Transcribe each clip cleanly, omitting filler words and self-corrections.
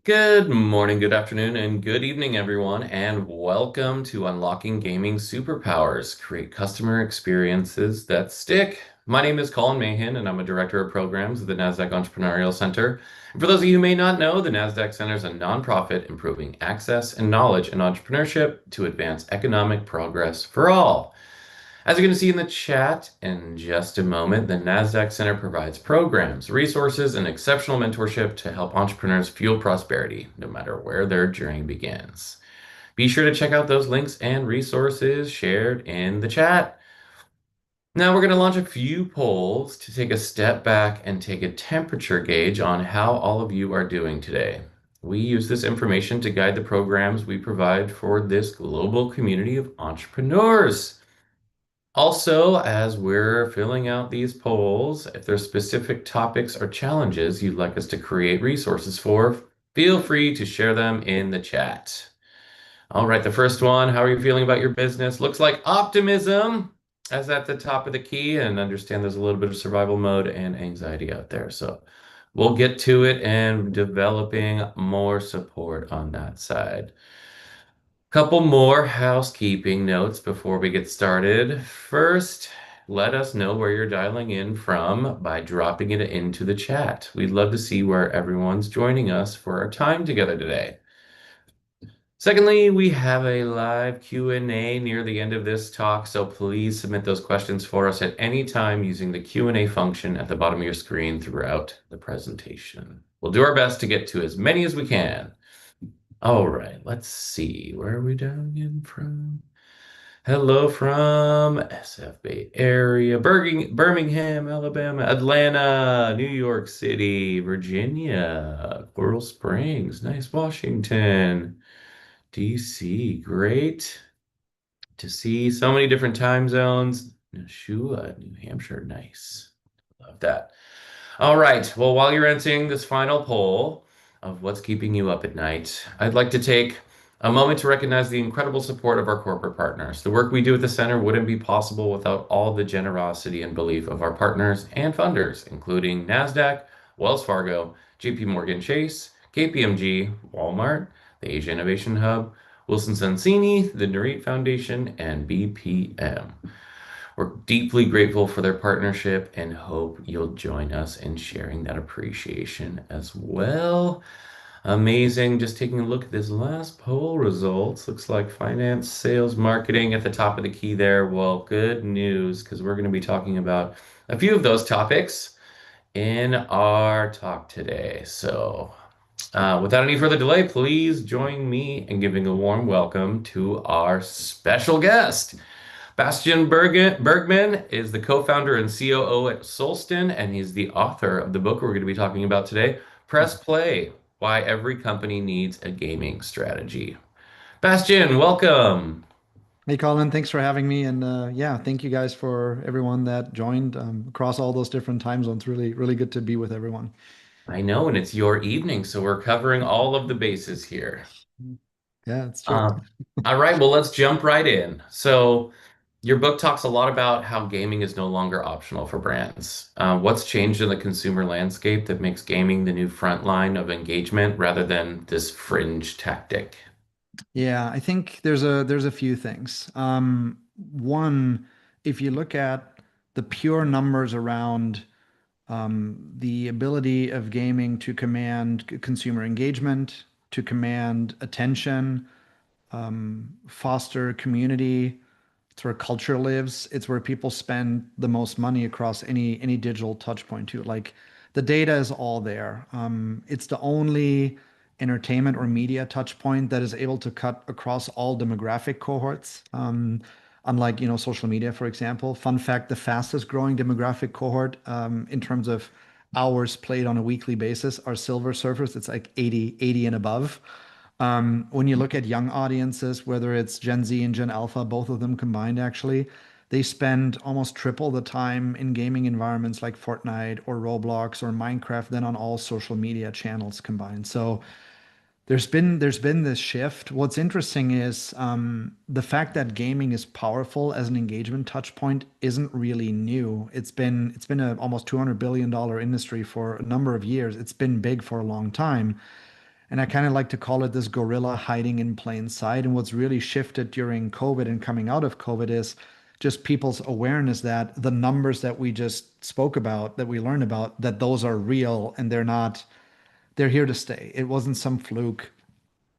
Good morning, good afternoon, and good evening, everyone, and welcome to Unlocking Gaming Superpowers. Create customer experiences that stick. My name is Colin Mahan, and I'm a director of programs at the Nasdaq Entrepreneurial Center. And for those of you who may not know, the Nasdaq Center is a nonprofit improving access and knowledge in entrepreneurship to advance economic progress for all. As you're going to see in the chat in just a moment, the Nasdaq Center provides programs, resources, and exceptional mentorship to help entrepreneurs fuel prosperity, no matter where their journey begins. Be sure to check out those links and resources shared in the chat. Now we're going to launch a few polls to take a step back and take a temperature gauge on how all of you are doing today. We use this information to guide the programs we provide for this global community of entrepreneurs. Also, as we're filling out these polls, if there's specific topics or challenges you'd like us to create resources for, feel free to share them in the chat. All right, the first one, how are you feeling about your business? Looks like optimism as at the top of the key, and understand there's a little bit of survival mode and anxiety out there. So we'll get to it and developing more support on that side. Couple more housekeeping notes before we get started. First, let us know where you're dialing in from by dropping it into the chat. We'd love to see where everyone's joining us for our time together today. Secondly, we have a live Q&A near the end of this talk, so please submit those questions for us at any time using the Q&A function at the bottom of your screen throughout the presentation. We'll do our best to get to as many as we can. All right, let's see. Where are we dialing in from? Hello from SF Bay Area, Birmingham, Alabama, Atlanta, New York City, Virginia, Coral Springs, nice, Washington, DC, great to see so many different time zones. Nashua, New Hampshire, nice. Love that. All right. Well, while you're answering this final poll of what's keeping you up at night, I'd like to take a moment to recognize the incredible support of our corporate partners. The work we do at the center wouldn't be possible without all the generosity and belief of our partners and funders, including NASDAQ, Wells Fargo, JP Morgan Chase, KPMG, Walmart, the Asia Innovation Hub, Wilson Sonsini, the Nareet Foundation, and BPM. We're deeply grateful for their partnership and hope you'll join us in sharing that appreciation as well. Amazing. Just taking a look at this last poll results. Looks like finance, sales, marketing at the top of the key there. Well, good news, because we're going to be talking about a few of those topics in our talk today. So, without any further delay, please join me in giving a warm welcome to our special guest. Bastian Bergmann is the co-founder and COO at Solsten, and he's the author of the book we're going to be talking about today, Press Play: Why Every Company Needs a Gaming Strategy. Bastian, welcome. Hey Colin, thanks for having me. And yeah, thank you guys for everyone that joined across all those different time zones. Really, really good to be with everyone. I know, and it's your evening, so we're covering all of the bases here. Yeah, it's true. Um, all right, well, let's jump right in. So, your book talks a lot about how gaming is no longer optional for brands. What's changed in the consumer landscape that makes gaming the new front line of engagement rather than this fringe tactic? Yeah, I think there's a few things. One, if you look at the pure numbers around the ability of gaming to command consumer engagement, to command attention, foster community. It's where culture lives. It's where people spend the most money across any digital touch point too. Like the data is all there. It's the only entertainment or media touch point that is able to cut across all demographic cohorts. Unlike, social media, for example. Fun fact, the fastest growing demographic cohort in terms of hours played on a weekly basis are silver surfers. It's like 80 and above. When you look at young audiences, whether it's Gen Z and Gen Alpha, both of them combined actually, they spend almost triple the time in gaming environments like Fortnite or Roblox or Minecraft than on all social media channels combined. So there's been this shift. What's interesting is the fact that gaming is powerful as an engagement touch point isn't really new. It's been a almost $200 billion industry for a number of years. It's been big for a long time. And I kind of like to call it this gorilla hiding in plain sight. And what's really shifted during COVID and coming out of COVID is just people's awareness that the numbers that we just spoke about, that we learned about, that those are real and they're not, they're here to stay. It wasn't some fluke,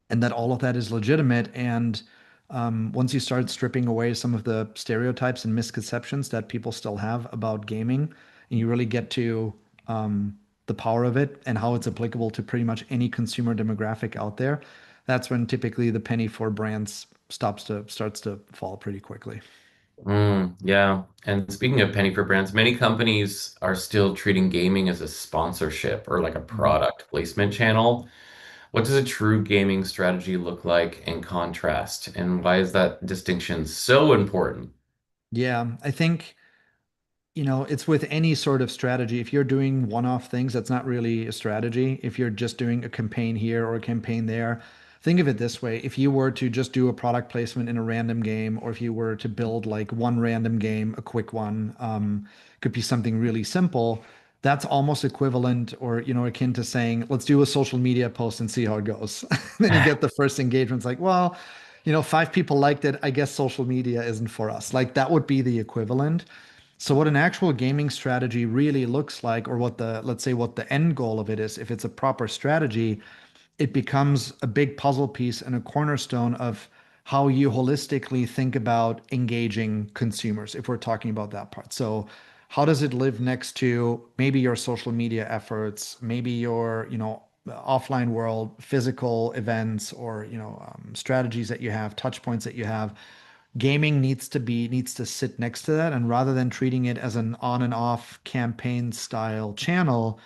and that all of that is legitimate. And once you start stripping away some of the stereotypes and misconceptions that people still have about gaming, and you really get to the power of it and how it's applicable to pretty much any consumer demographic out there, that's when typically the penny for brands starts to fall pretty quickly. Yeah. And speaking of penny for brands, many companies are still treating gaming as a sponsorship or like a Mhm. product placement channel. What does a true gaming strategy look like in contrast? And why is that distinction so important? Yeah, I think it's with any sort of strategy. If you're doing one-off things, that's not really a strategy. If you're just doing a campaign here or a campaign there, think of it this way. If you were to just do a product placement in a random game, or if you were to build like one random game, a quick one, could be something really simple. That's almost equivalent or, akin to saying, let's do a social media post and see how it goes. Then you get the first engagements like, well, five people liked it. I guess social media isn't for us. Like that would be the equivalent. So what an actual gaming strategy really looks like, or let's say what the end goal of it is, if it's a proper strategy, it becomes a big puzzle piece and a cornerstone of how you holistically think about engaging consumers, if we're talking about that part. So how does it live next to maybe your social media efforts, maybe your, offline world, physical events, or, strategies that you have, touch points that you have. Gaming needs to sit next to that, and rather than treating it as an on and off campaign style channel,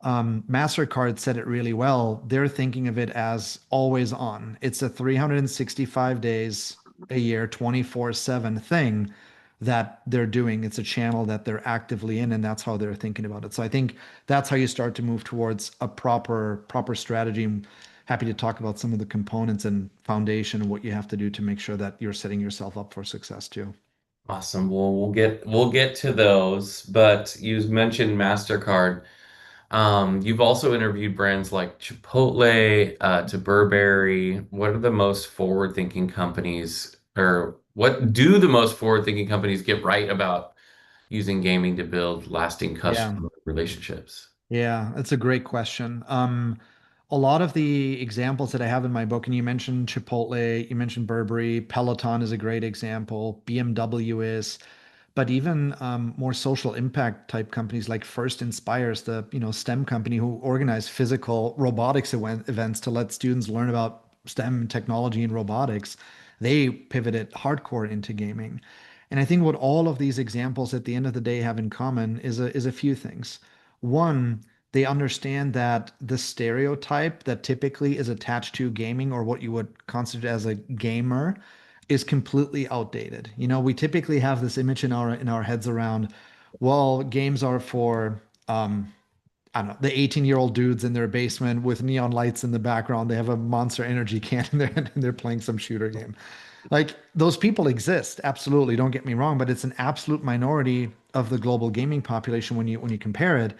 MasterCard said it really well. They're thinking of it as always on. It's a 365 days a year, 24/7 thing that they're doing. It's a channel that they're actively in, and that's how they're thinking about it. So I think that's how you start to move towards a proper strategy. I'm happy to talk about some of the components and foundation and what you have to do to make sure that you're setting yourself up for success too. Awesome. Well, we'll get to those, but you mentioned MasterCard. You've also interviewed brands like Chipotle, to Burberry. What are the most forward-thinking companies, or what do the most forward-thinking companies get right about using gaming to build lasting Yeah. customer relationships? Yeah, that's a great question. A lot of the examples that I have in my book, and you mentioned Chipotle, you mentioned Burberry, Peloton is a great example, BMW is, but even more social impact type companies like First Inspires, the STEM company who organize physical robotics events to let students learn about STEM technology and robotics, they pivoted hardcore into gaming. And I think what all of these examples at the end of the day have in common is a few things. One, they understand that the stereotype that typically is attached to gaming or what you would consider as a gamer is completely outdated. We typically have this image in our heads around, well, games are for I don't know, the 18-year-old dudes in their basement with neon lights in the background. They have a Monster Energy can in their hand and they're playing some shooter game. Like those people exist, absolutely. Don't get me wrong, but it's an absolute minority of the global gaming population when you compare it.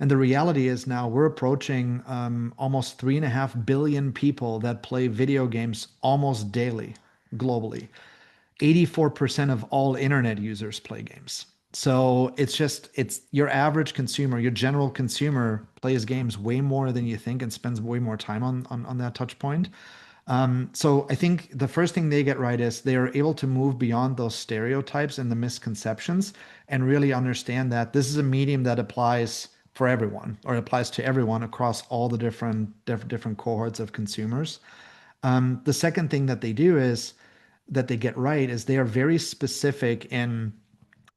And the reality is now we're approaching almost 3.5 billion people that play video games almost daily globally. 84% of all internet users play games. So it's your average consumer, your general consumer plays games way more than you think and spends way more time on that touch point. So I think the first thing they get right is they are able to move beyond those stereotypes and the misconceptions and really understand that this is a medium that applies for everyone or applies to everyone across all the different cohorts of consumers. The second thing that they do is that they get right is they are very specific in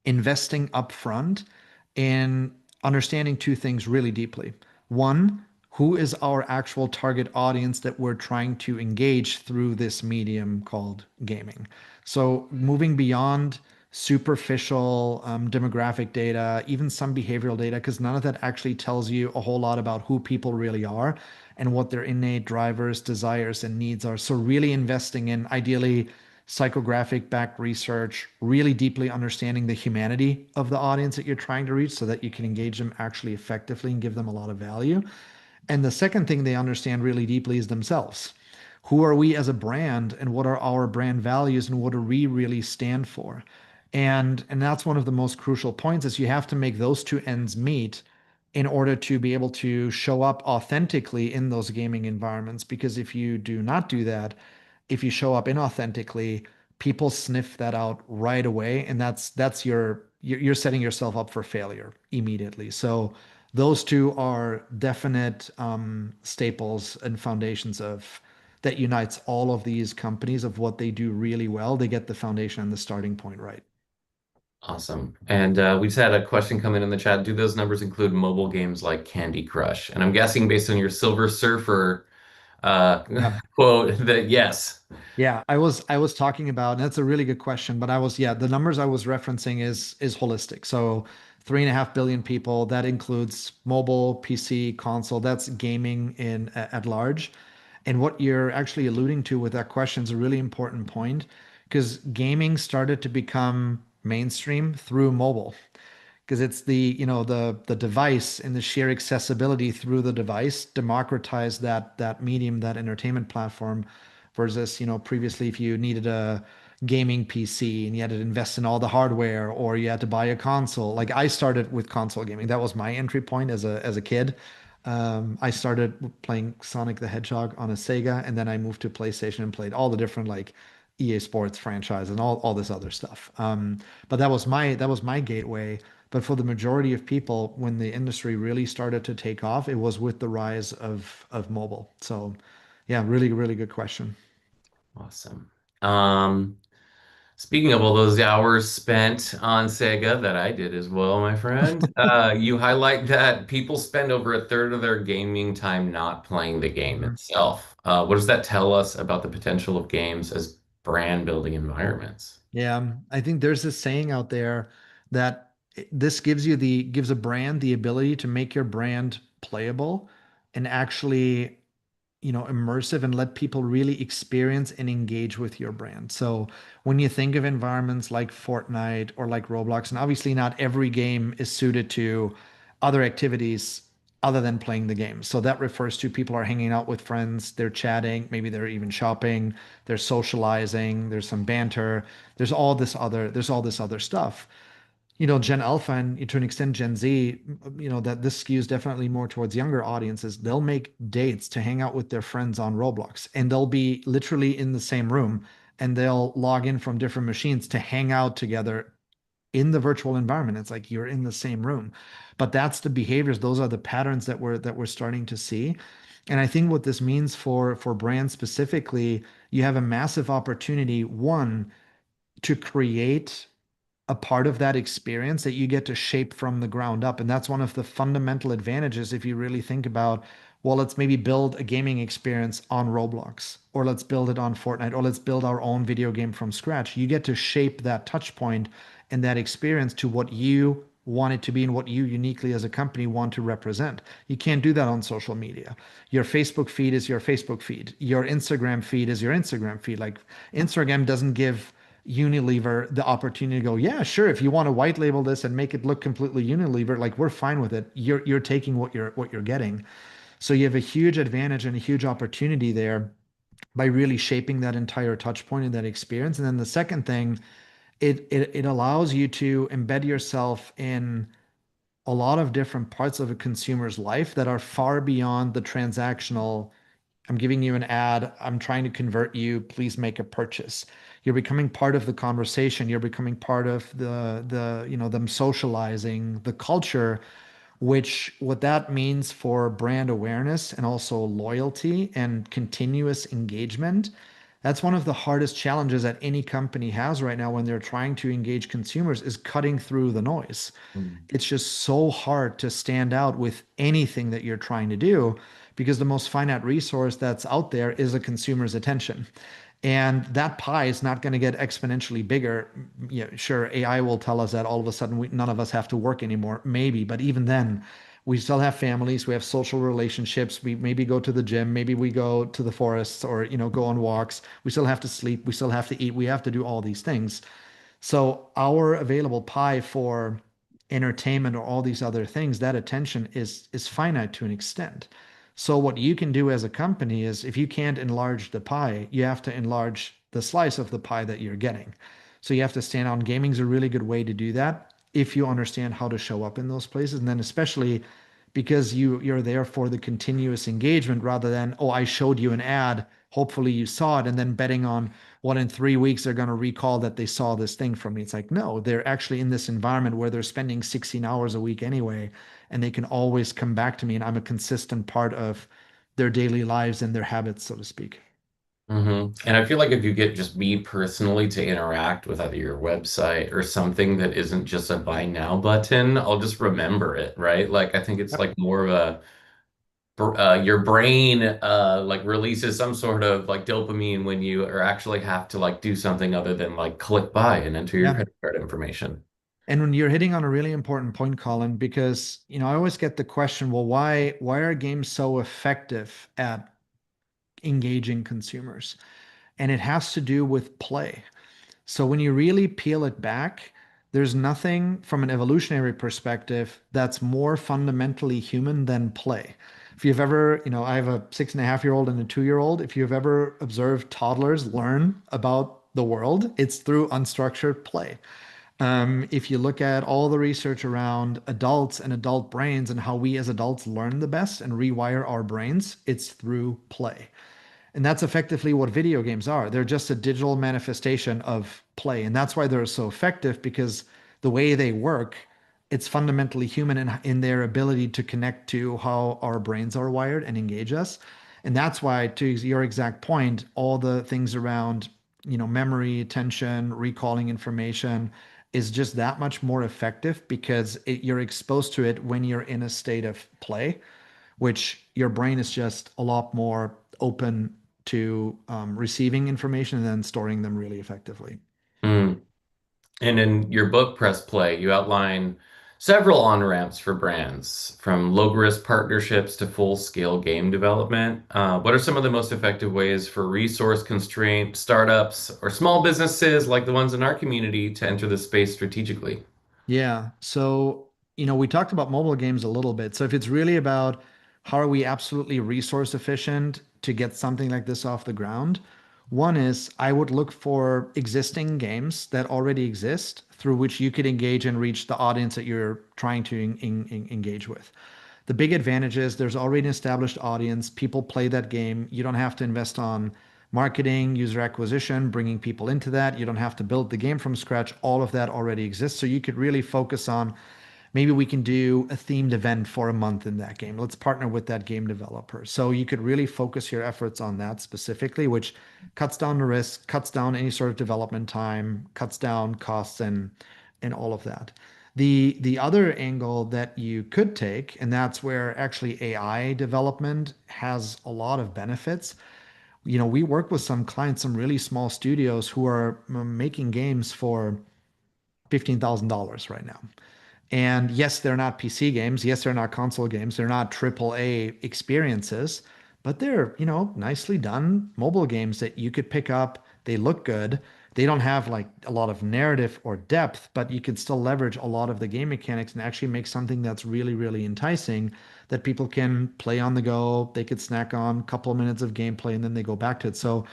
investing upfront in understanding two things really deeply. One, who is our actual target audience that we're trying to engage through this medium called gaming? So moving beyond superficial demographic data, even some behavioral data, because none of that actually tells you a whole lot about who people really are and what their innate drivers, desires, and needs are. So really investing in ideally psychographic backed research, really deeply understanding the humanity of the audience that you're trying to reach so that you can engage them actually effectively and give them a lot of value. And the second thing they understand really deeply is themselves. Who are we as a brand and what are our brand values and what do we really stand for? And that's one of the most crucial points is you have to make those two ends meet in order to be able to show up authentically in those gaming environments. Because if you do not do that, if you show up inauthentically, people sniff that out right away, and that's you're setting yourself up for failure immediately. So those two are definite staples and foundations of that unites all of these companies of what they do really well. They get the foundation and the starting point right. Awesome. And we just had a question come in the chat. Do those numbers include mobile games like Candy Crush? And I'm guessing based on your Silver Surfer Yeah. quote that yes. Yeah, I was talking about, and that's a really good question, but yeah, the numbers I was referencing is holistic. So 3.5 billion people, that includes mobile, PC, console, that's gaming at large. And what you're actually alluding to with that question is a really important point because gaming started to become mainstream through mobile because it's the device and the sheer accessibility through the device democratized that medium, that entertainment platform, versus previously if you needed a gaming PC and you had to invest in all the hardware or you had to buy a console. Like I started with console gaming. That was my entry point as a kid. I started playing Sonic the Hedgehog on a Sega, and then I moved to PlayStation and played all the different like EA Sports franchise and all this other stuff. But that was my gateway. But for the majority of people, when the industry really started to take off, it was with the rise of mobile. So, yeah, really, really good question. Awesome. Um, Speaking of all those hours spent on Sega that I did as well, my friend, you highlight that people spend over a third of their gaming time not playing the game Mhm. itself. What does that tell us about the potential of games as brand building environments? Yeah, I think there's this saying out there that this gives a brand the ability to make your brand playable and actually immersive and let people really experience and engage with your brand. So when you think of environments like Fortnite or like Roblox, and obviously not every game is suited to other activities other than playing the game. So that refers to people are hanging out with friends, they're chatting, maybe they're even shopping, they're socializing, there's some banter, there's all this other stuff. Gen Alpha and to an extent Gen Z, that this skews definitely more towards younger audiences. They'll make dates to hang out with their friends on Roblox, and they'll be literally in the same room, and they'll log in from different machines to hang out together in the virtual environment. It's like you're in the same room. But that's the behaviors, those are the patterns that we're starting to see. And I think what this means for brands specifically, you have a massive opportunity, one, to create a part of that experience that you get to shape from the ground up. And that's one of the fundamental advantages if you really think about, well, let's maybe build a gaming experience on Roblox, or let's build it on Fortnite, or let's build our own video game from scratch. You get to shape that touch point and that experience to what you want it to be and what you uniquely as a company want to represent. You can't do that on social media. Your Facebook feed is your Facebook feed. Your Instagram feed is your Instagram feed. Like Instagram doesn't give Unilever the opportunity to go, yeah, sure. If you want to white label this and make it look completely Unilever, like we're fine with it. You're taking what you're getting. So you have a huge advantage and a huge opportunity there by really shaping that entire touch point and that experience. And then the second thing, it allows you to embed yourself in a lot of different parts of a consumer's life that are far beyond the transactional. I'm giving you an ad. I'm trying to convert you. Please make a purchase. You're becoming part of the conversation. You're becoming part of them socializing, the culture, which what that means for brand awareness and also loyalty and continuous engagement. That's one of the hardest challenges that any company has right now when they're trying to engage consumers is cutting through the noise. Mm. It's just so hard to stand out with anything that you're trying to do because the most finite resource that's out there is a consumer's attention. And that pie is not going to get exponentially bigger. Yeah, sure, AI will tell us that all of a sudden none of us have to work anymore, maybe. But even then, we still have families, we have social relationships. We maybe go to the gym, maybe we go to the forests or go on walks. We still have to sleep, we still have to eat, we have to do all these things. So our available pie for entertainment or all these other things, that attention is finite to an extent. So what you can do as a company is if you can't enlarge the pie, you have to enlarge the slice of the pie that you're getting. So you have to stand on. Gaming's a really good way to do that if you understand how to show up in those places. And then especially because you're there for the continuous engagement rather than, oh, I showed you an ad, hopefully you saw it, and then betting on what in 3 weeks they're going to recall that they saw this thing from me. It's like, no, they're actually in this environment where they're spending 16 hours a week anyway, and they can always come back to me, and I'm a consistent part of their daily lives and their habits, so to speak. And I feel like if you get just me personally to interact with either your website or something that isn't just a buy now button, I'll just remember it, right? Like I think it's Yep. like more of a your brain like releases some sort of like dopamine when you or actually have to like do something other than like click buy and enter your Yeah. credit card information. And when you're hitting on a really important point, Colin, because I always get the question, well, why are games so effective at engaging consumers? And it has to do with play. So when you really peel it back, there's nothing from an evolutionary perspective that's more fundamentally human than play. If you've ever, I have a 6.5-year-old and a 2-year-old. If you've ever observed toddlers learn about the world, it's through unstructured play. If you look at all the research around adults and adult brains and how we as adults learn the best and rewire our brains, it's through play. And that's effectively what video games are. They're just a digital manifestation of play. And that's why they're so effective because the way they work, it's fundamentally human in their ability to connect to how our brains are wired and engage us. And that's why, to your exact point, all the things around, memory, attention, recalling information is just that much more effective because you're exposed to it when you're in a state of play, which your brain is just a lot more open to receiving information and then storing them really effectively. Mm. And in your book, Press Play, you outline several on-ramps for brands, from low-risk partnerships to full-scale game development. What are some of the most effective ways for resource-constrained startups or small businesses like the ones in our community to enter the space strategically? Yeah. So, we talked about mobile games a little bit. So if it's really about how are we absolutely resource efficient to get something like this off the ground, one is I would look for existing games that already exist through which you could engage and reach the audience that you're trying to engage with. The big advantage is there's already an established audience. People play that game. You don't have to invest on marketing, user acquisition, bringing people into that. You don't have to build the game from scratch. All of that already exists. So you could really focus on maybe we can do a themed event for a month in that game. Let's partner with that game developer. So you could really focus your efforts on that specifically, which cuts down the risk, cuts down any sort of development time, cuts down costs and all of that. The other angle that you could take, and that's where actually AI development has a lot of benefits. We work with some clients, some really small studios who are making games for $15,000 right now. And yes, they're not PC games. Yes, they're not console games. They're not AAA experiences, but they're, nicely done mobile games that you could pick up. They look good. They don't have like a lot of narrative or depth, but you can still leverage a lot of the game mechanics and actually make something that's really, really enticing that people can play on the go. They could snack on a couple of minutes of gameplay and then they go back to it. So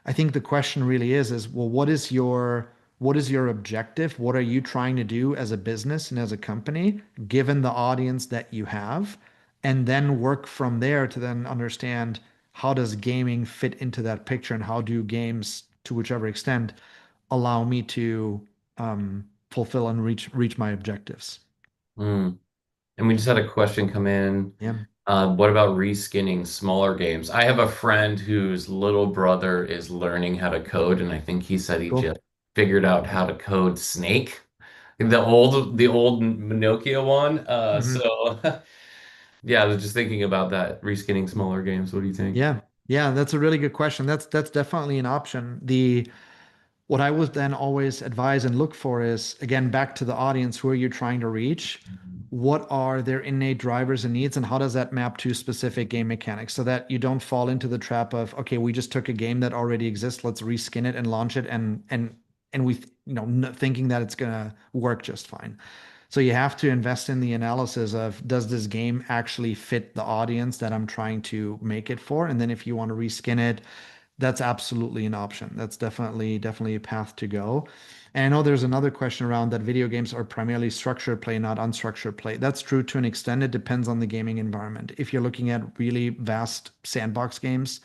I think the question really is well, what is your objective? What are you trying to do as a business and as a company, given the audience that you have? And then work from there to then understand how does gaming fit into that picture and how do games, to whichever extent, allow me to fulfill and reach my objectives. Mm. And we just had a question come in. Yeah, What about reskinning smaller games? I have a friend whose little brother is learning how to code, and I think he said he cool. just figured out how to code Snake, the old Nokia one. Mhm. So yeah, I was just thinking about that, reskinning smaller games. What do you think? Yeah, yeah, that's a really good question. That's definitely an option. The What I would then always advise and look for is, again, back to the audience, who are you trying to reach? What are their innate drivers and needs, and how does that map to specific game mechanics so that you don't fall into the trap of, okay, we just took a game that already exists, let's reskin it and launch it, and we, thinking that it's gonna work just fine. So you have to invest in the analysis of, does this game actually fit the audience that I'm trying to make it for? And then if you want to reskin it, that's absolutely an option. That's definitely a path to go. And I know there's another question around that video games are primarily structured play, not unstructured play. That's true to an extent. It depends on the gaming environment. If you're looking at really vast sandbox games,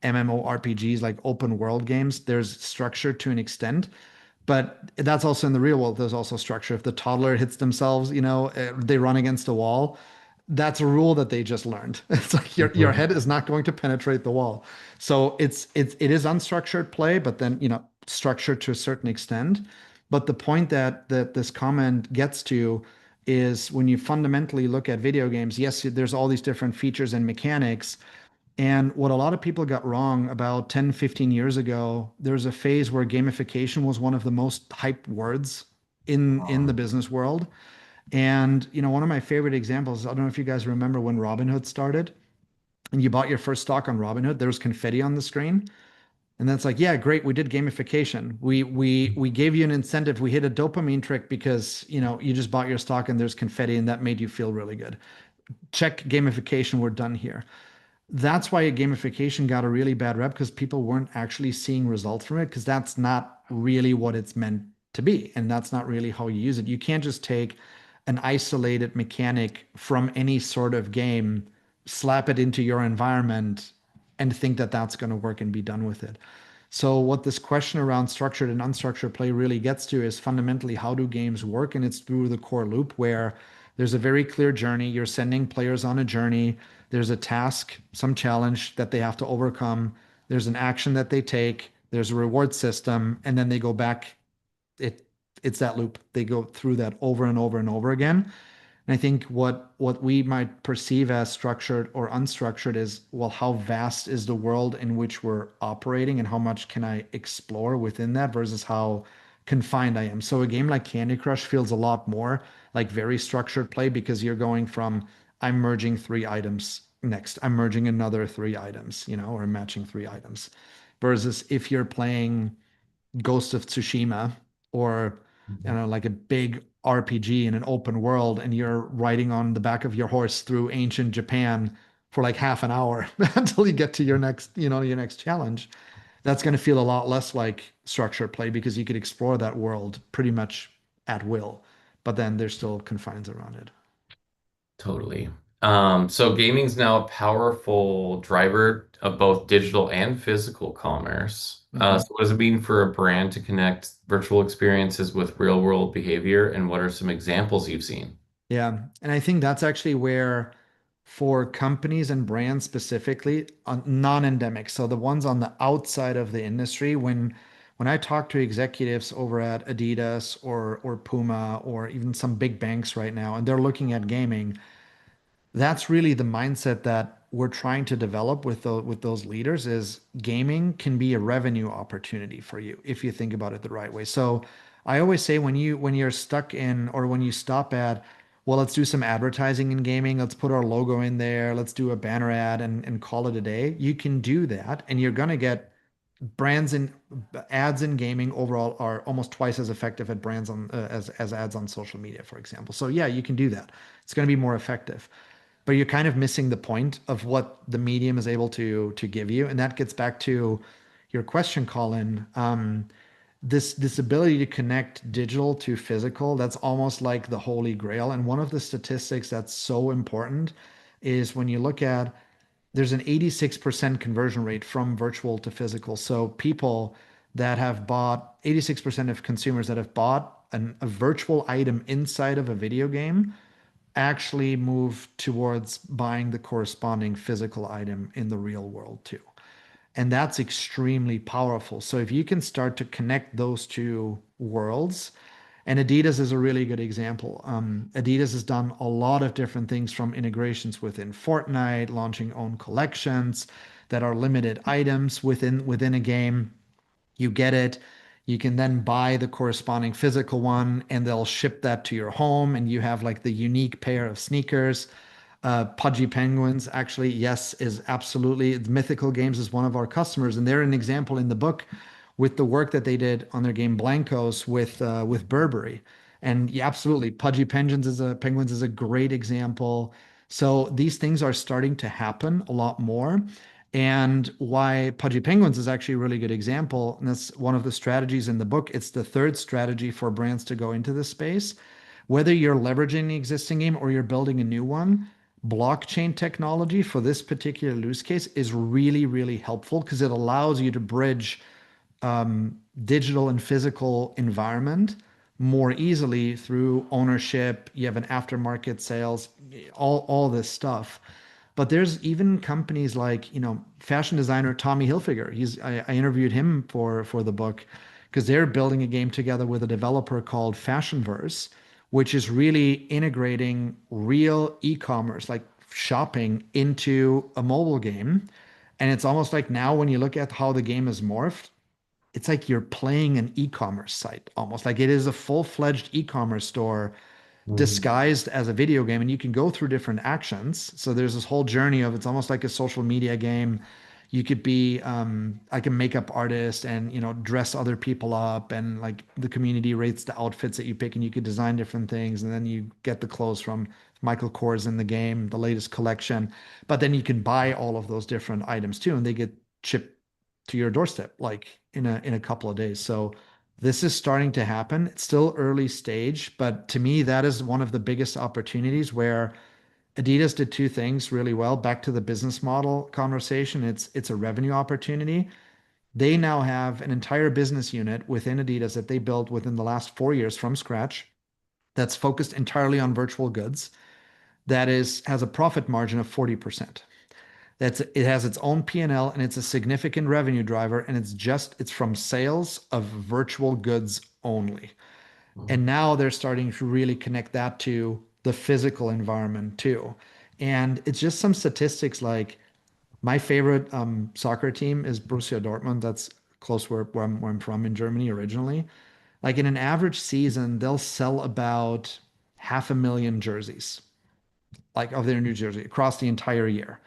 MMORPGs, like open world games, there's structure to an extent. But that's also in the real world. There's also structure. If the toddler hits themselves, they run against a wall. That's a rule that they just learned. It's like your Mhm. head is not going to penetrate the wall. So it is unstructured play, but then structured to a certain extent. But the point that this comment gets to is when you fundamentally look at video games, yes, there's all these different features and mechanics, and what a lot of people got wrong about 10, 15 years ago, there was a phase where gamification was one of the most hyped words in the business world. And one of my favorite examples, I don't know if you guys remember when Robinhood started and you bought your first stock on Robinhood, there was confetti on the screen. And that's like, yeah, great, we did gamification. We gave you an incentive. We hit a dopamine trick because, you just bought your stock and there's confetti and that made you feel really good. Check gamification, we're done here. That's why gamification got a really bad rep because people weren't actually seeing results from it because that's not really what it's meant to be. And that's not really how you use it. You can't just take an isolated mechanic from any sort of game, slap it into your environment, and think that that's going to work and be done with it. So, what this question around structured and unstructured play really gets to is fundamentally how do games work? And it's through the core loop where there's a very clear journey. You're sending players on a journey. There's a task, some challenge that they have to overcome. There's an action that they take. There's a reward system, and then they go back. It it's that loop. They go through that over and over and over again. And I think what we might perceive as structured or unstructured is, well, how vast is the world in which we're operating and how much can I explore within that versus how confined I am. So a game like Candy Crush feels a lot more like very structured play because you're going from I'm merging three items next, I'm merging another three items, or matching three items. Versus if you're playing Ghost of Tsushima or like a big RPG in an open world and you're riding on the back of your horse through ancient Japan for like half an hour until you get to your next challenge. That's going to feel a lot less like structured play because you could explore that world pretty much at will, but then there's still confines around it. Totally. So gaming's now a powerful driver of both digital and physical commerce. So Mhm. what does it mean for a brand to connect virtual experiences with real world behavior, and what are some examples you've seen? Yeah. And I think that's actually where, for companies and brands specifically, on non-endemic, so the ones on the outside of the industry, when I talk to executives over at Adidas or Puma or even some big banks right now, and they're looking at gaming, that's really the mindset that we're trying to develop with those leaders is gaming can be a revenue opportunity for you if you think about it the right way. So I always say when you're stuck in or when you stop at, well, let's do some advertising in gaming, let's put our logo in there, let's do a banner ad and call it a day. You can do that and you're gonna get brands and ads in gaming overall are almost twice as effective at brands on as ads on social media, for example. So yeah, you can do that. It's going to be more effective, but you're kind of missing the point of what the medium is able to give you, and that gets back to your question, Colin. This ability to connect digital to physical, that's almost like the holy grail. And one of the statistics that's so important is when you look at there's an 86% conversion rate from virtual to physical. So people that have bought 86% of consumers that have bought a virtual item inside of a video game actually move towards buying the corresponding physical item in the real world too. And that's extremely powerful. So if you can start to connect those two worlds, and Adidas is a really good example. Adidas has done a lot of different things from integrations within Fortnite, launching own collections that are limited items within a game. You get it. You can then buy the corresponding physical one, and they'll ship that to your home, and you have like the unique pair of sneakers. Pudgy Penguins, actually, yes, is absolutely. Mythical Games is one of our customers, and they're an example in the book with the work that they did on their game Blancos with Burberry. And yeah, absolutely, Pudgy Penguins is a great example. So these things are starting to happen a lot more. And why Pudgy Penguins is actually a really good example, and that's one of the strategies in the book. It's the third strategy for brands to go into this space. Whether you're leveraging the existing game or you're building a new one, blockchain technology for this particular use case is really, really helpful because it allows you to bridge digital and physical environment more easily through ownership. You have an aftermarket sales, all this stuff. But there's even companies like, fashion designer Tommy Hilfiger. I interviewed him for the book because they're building a game together with a developer called Fashionverse, which is really integrating real e-commerce, like shopping, into a mobile game. And it's almost like now when you look at how the game is morphed, it's like you're playing an e-commerce site almost. Like it is a full-fledged e-commerce store Mm. disguised as a video game, and you can go through different actions. So there's this whole journey of it's almost like a social media game. You could be like a makeup artist and dress other people up, and like the community rates the outfits that you pick, and you could design different things, and then you get the clothes from Michael Kors in the game, the latest collection. But then you can buy all of those different items too, and they get shipped to your doorstep like in a couple of days. So this is starting to happen. It's still early stage, but to me, that is one of the biggest opportunities where Adidas did two things really well. Back to the business model conversation, it's a revenue opportunity. They now have an entire business unit within Adidas that they built within the last 4 years from scratch that's focused entirely on virtual goods that is has a profit margin of 40%. It has its own P&L, and it's a significant revenue driver, and it's from sales of virtual goods only. And now they're starting to really connect that to the physical environment too. And it's just some statistics like my favorite soccer team is Borussia Dortmund. That's close where I'm from in Germany originally. Like in an average season, they'll sell about 500,000 jerseys, like of their new jersey across the entire year.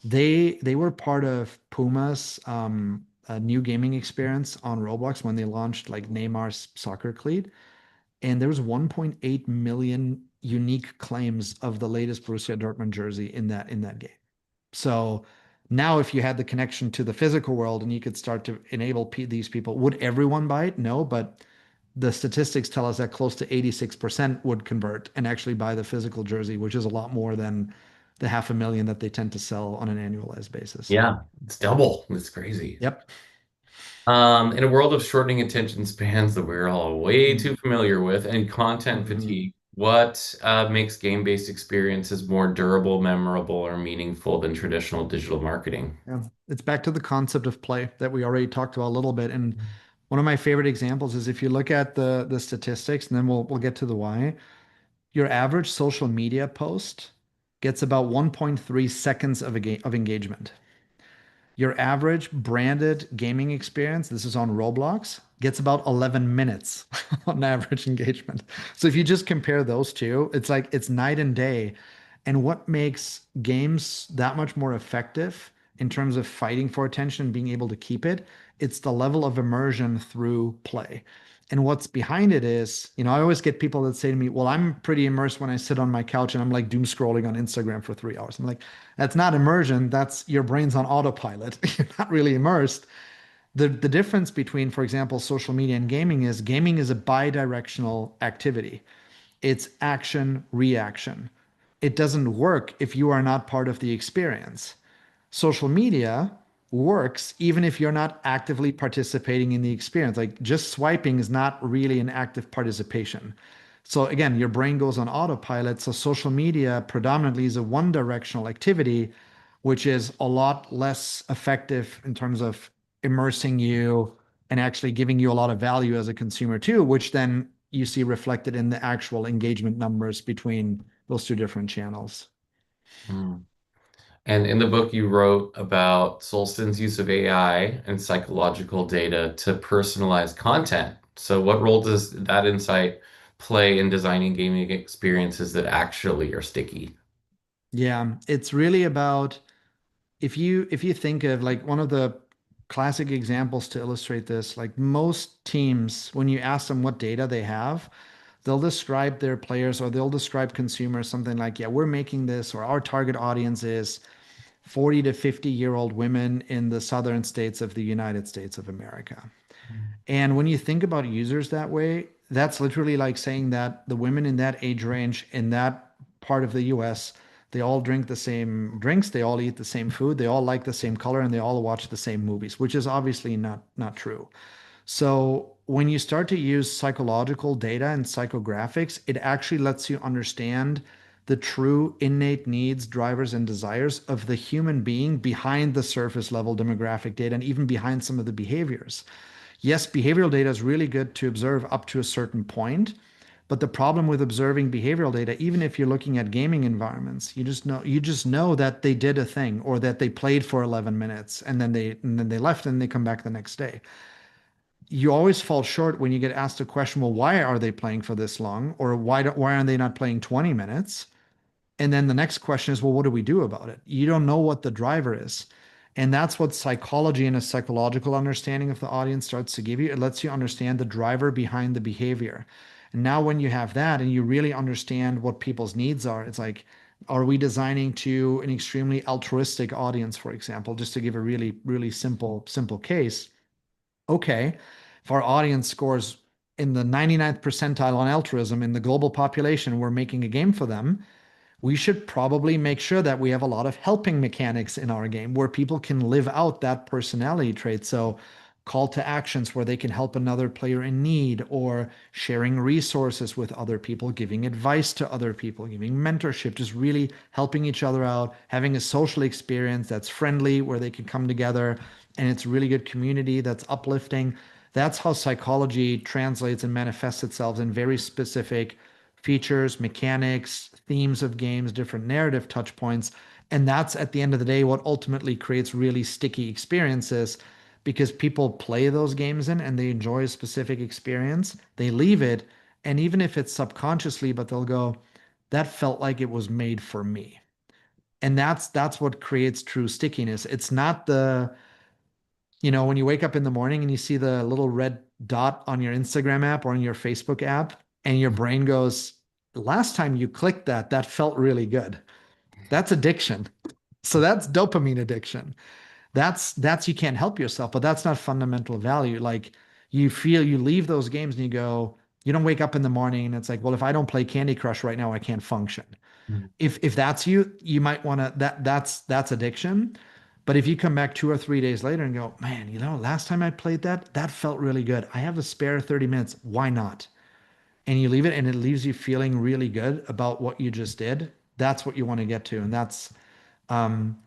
They were part of Puma's a new gaming experience on Roblox when they launched like Neymar's soccer cleat, and there was 1.8 million unique claims of the latest Borussia Dortmund jersey in that game. So now, if you had the connection to the physical world and you could start to enable these people, would everyone buy it? No, but the statistics tell us that close to 86% would convert and actually buy the physical jersey, which is a lot more than the 500,000 that they tend to sell on an annualized basis. Yeah, it's double. It's crazy. Yep. In a world of shortening attention spans that we're all way too familiar with and content Mhm. fatigue, what makes game-based experiences more durable, memorable, or meaningful than traditional digital marketing? Yeah. It's back to the concept of play that we already talked about a little bit. And one of my favorite examples is if you look at the statistics, and then we'll get to the why. Your average social media post gets about 1.3 seconds of engagement. Your average branded gaming experience, this is on Roblox, gets about 11 minutes on average engagement. So if you just compare those two, it's like it's night and day. And what makes games that much more effective in terms of fighting for attention and being able to keep it, it's the level of immersion through play. And what's behind it is, I always get people that say to me, well, I'm pretty immersed when I sit on my couch and I'm like doom scrolling on Instagram for 3 hours. I'm like, that's not immersion. That's your brain's on autopilot. You're not really immersed. The difference between, for example, social media and gaming is a bi-directional activity. It's action, reaction. It doesn't work if you are not part of the experience. Social media works even if you're not actively participating in the experience. Like just swiping is not really an active participation. So again, your brain goes on autopilot. So social media predominantly is a one directional activity, which is a lot less effective in terms of immersing you and actually giving you a lot of value as a consumer too, which then you see reflected in the actual engagement numbers between those two different channels. Mm. And in the book, you wrote about Solsten's use of AI and psychological data to personalize content. So, what role does that insight play in designing gaming experiences that actually are sticky? Yeah, it's really about if you think of like one of the classic examples to illustrate this, like most teams, when you ask them what data they have, they'll describe their players or they'll describe consumers something like, yeah, we're making this, or our target audience is 40 to 50-year-old women in the southern states of the United States of America. And when you think about users that way, that's literally like saying that the women in that age range in that part of the US, they all drink the same drinks, they all eat the same food, they all like the same color, and they all watch the same movies, which is obviously not true. So when you start to use psychological data and psychographics, it actually lets you understand the true innate needs, drivers, and desires of the human being behind the surface level demographic data and even behind some of the behaviors. Yes, behavioral data is really good to observe up to a certain point, but the problem with observing behavioral data, even if you're looking at gaming environments, you just know that they did a thing or that they played for 11 minutes and then they left and they come back the next day. You always fall short when you get asked a question, well, why are they playing for this long? Or why aren't they not playing 20 minutes? And then the next question is, well, what do we do about it? You don't know what the driver is. And that's what psychology and a psychological understanding of the audience starts to give you. It lets you understand the driver behind the behavior. And now, when you have that and you really understand what people's needs are, it's like, are we designing to an extremely altruistic audience, for example, just to give a really simple case? Okay, if our audience scores in the 99th percentile on altruism in the global population, we're making a game for them, we should probably make sure that we have a lot of helping mechanics in our game where people can live out that personality trait. So, call to actions where they can help another player in need, or sharing resources with other people, giving advice to other people, giving mentorship, just really helping each other out, having a social experience that's friendly where they can come together and it's really good community that's uplifting. That's how psychology translates and manifests itself in very specific features, mechanics, themes of games, different narrative touch points. And that's at the end of the day what ultimately creates really sticky experiences, because people play those games in and they enjoy a specific experience. They leave it. And even if it's subconsciously, but they'll go, that felt like it was made for me. And that's what creates true stickiness. It's not when you wake up in the morning and you see the little red dot on your Instagram app or on your Facebook app, and your brain goes, last time you clicked that, that felt really good. That's addiction. So that's dopamine addiction. That's you can't help yourself, but that's not fundamental value. Like, you feel you leave those games and you go, you don't wake up in the morning and it's like, well, if I don't play Candy Crush right now, I can't function. If that's you, you might want to that's addiction. But if you come back 2 or 3 days later and go, man, last time I played that, that felt really good. I have a spare 30 minutes. Why not? And you leave it and it leaves you feeling really good about what you just did. That's what you want to get to. And that's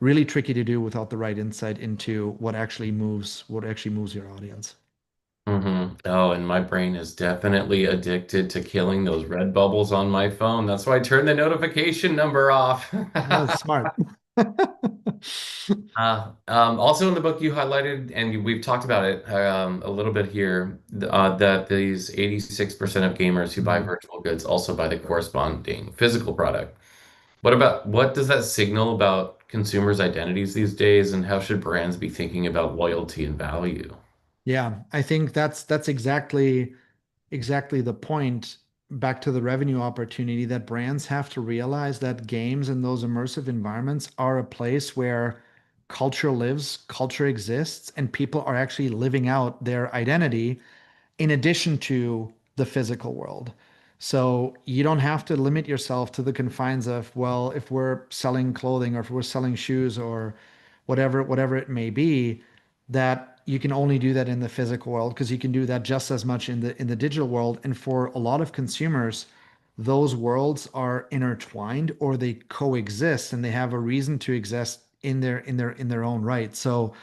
really tricky to do without the right insight into what actually moves your audience. Oh, and my brain is definitely addicted to killing those red bubbles on my phone. That's why I turned the notification number off. Oh, smart. Also in the book you highlighted, and we've talked about it a little bit here, that these 86% of gamers who buy Mhm. virtual goods also buy the corresponding physical product. What does that signal about consumers' identities these days, and how should brands be thinking about loyalty and value? Yeah, I think that's exactly the point. Back to the revenue opportunity, that brands have to realize that games and those immersive environments are a place where culture lives, culture exists, and people are actually living out their identity in addition to the physical world. So you don't have to limit yourself to the confines of, well, if we're selling clothing or if we're selling shoes or whatever it may be, that you can only do that in the physical world, because you can do that just as much in the digital world. And for a lot of consumers, those worlds are intertwined or they coexist and they have a reason to exist in their own right. So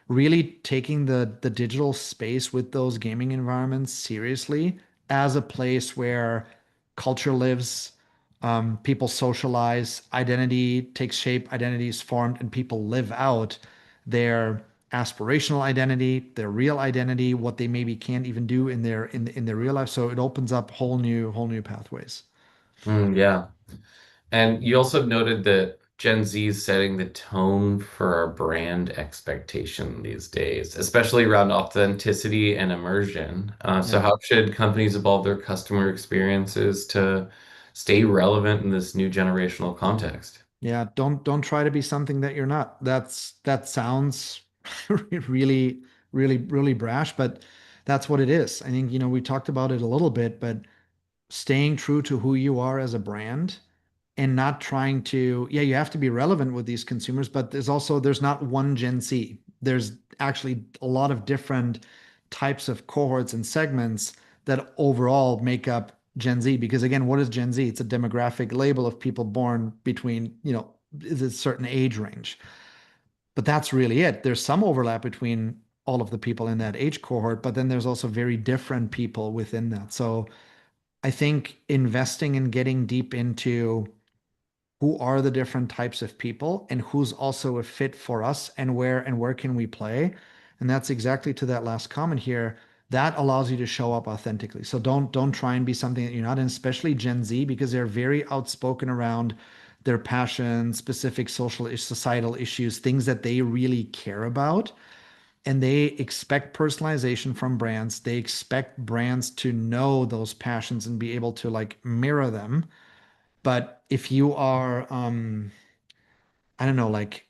really taking the digital space with those gaming environments seriously as a place where culture lives, people socialize, identity takes shape, identity is formed, and people live out their aspirational identity, their real identity, what they maybe can't even do in their real life. So it opens up whole new pathways. Yeah. And you also noted that Gen Z is setting the tone for our brand expectation these days, especially around authenticity and immersion. So, Yeah. how should companies evolve their customer experiences to stay relevant in this new generational context? Yeah, don't try to be something that you're not. That sounds really, really brash, but that's what it is. I think, we talked about it a little bit, but staying true to who you are as a brand and not trying to, yeah, you have to be relevant with these consumers, but there's not one Gen Z. There's actually a lot of different types of cohorts and segments that overall make up Gen Z. Because again, what is Gen Z? It's a demographic label of people born between, is a certain age range. But that's really it. There's some overlap between all of the people in that age cohort, but then there's also very different people within that. So I think investing in getting deep into who are the different types of people and who's also a fit for us and where can we play. And that's exactly to that last comment here. That allows you to show up authentically. So don't try and be something that you're not, and especially Gen Z, because they're very outspoken around their passions, specific societal issues, things that they really care about. And they expect personalization from brands. They expect brands to know those passions and be able to like mirror them. But if you are, I don't know, like